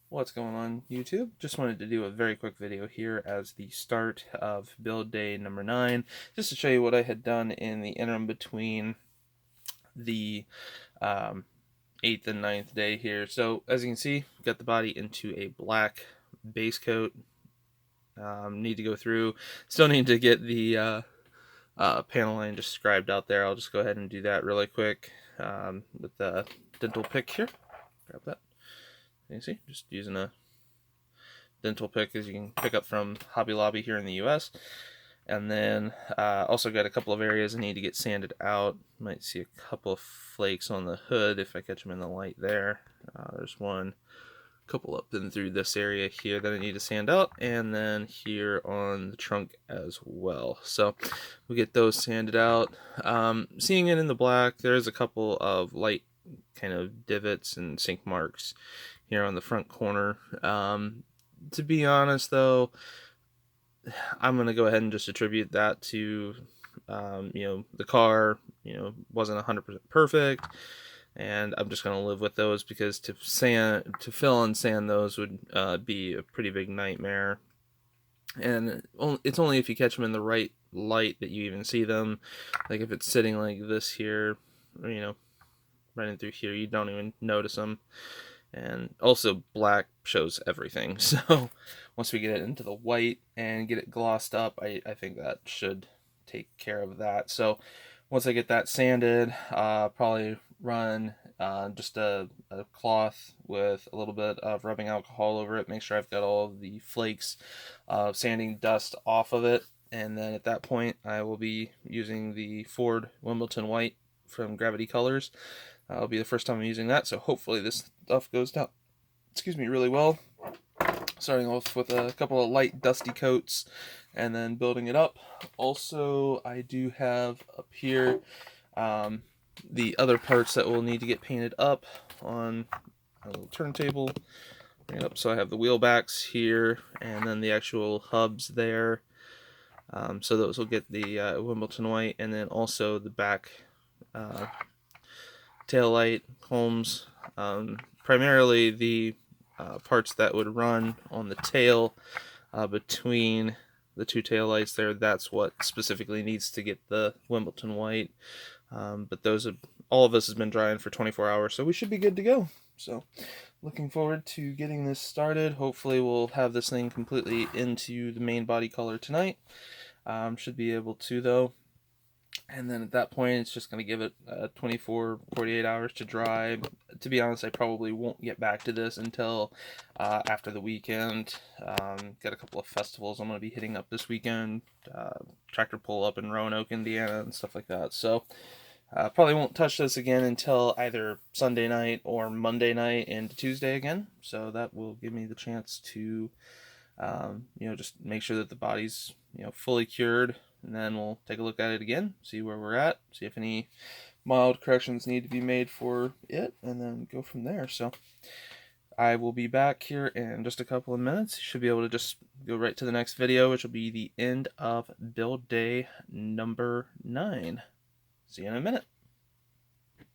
What's going on YouTube? Just wanted to do a very quick video here as the start of build day number 9, just to show you what I had done in the interim between the 8th and 9th day here. So as you can see, got the body into a black base coat. Need to go through, still need to get the panel line just scribed out there. I'll just go ahead and do that really quick with the dental pick here. Grab that. You see, just using a dental pick as you can pick up from Hobby Lobby here in the US. And then also got a couple of areas I need to get sanded out. Might see a couple of flakes on the hood if I catch them in the light there. There's one, couple up and through this area here that I need to sand out, and then here on the trunk as well. So we get those sanded out. Seeing it in the black, there's a couple of light kind of divots and sink marks here on the front corner. To be honest though, I'm going to go ahead and just attribute that to the car wasn't 100% perfect, and I'm just going to live with those because to fill and sand those would be a pretty big nightmare. And it's only if you catch them in the right light that you even see them. Like if it's sitting like this here, or, running through here, you don't even notice them. And also black shows everything, so once we get it into the white and get it glossed up, I think that should take care of that. So once I get that sanded, probably run just a cloth with a little bit of rubbing alcohol over it, make sure I've got all of the flakes of sanding dust off of it, and then at that point I will be using the Ford Wimbledon white from Gravity Colors. It'll be the first time I'm using that, so hopefully this stuff goes down, really well. Starting off with a couple of light dusty coats and then building it up. Also, I do have up here the other parts that will need to get painted up on a little turntable. Bring it up so I have the wheel backs here and then the actual hubs there. So those will get the Wimbledon white, and then also the back tail light combs, primarily the parts that would run on the tail between the two tail lights there. That's what specifically needs to get the Wimbledon white, but all of this has been drying for 24 hours, so we should be good to go. So looking forward to getting this started. Hopefully we'll have this thing completely into the main body color tonight. Should be able to though. And then at that point, it's just going to give it 48 hours to dry. To be honest, I probably won't get back to this until after the weekend. Got a couple of festivals I'm going to be hitting up this weekend. Tractor pull up in Roanoke, Indiana, and stuff like that. So probably won't touch this again until either Sunday night or Monday night into Tuesday again. So that will give me the chance to, just make sure that the body's, fully cured. And then we'll take a look at it again, see where we're at, see if any mild corrections need to be made for it, and then go from there. So I will be back here in just a couple of minutes. You should be able to just go right to the next video, which will be the end of build day number 9. See you in a minute.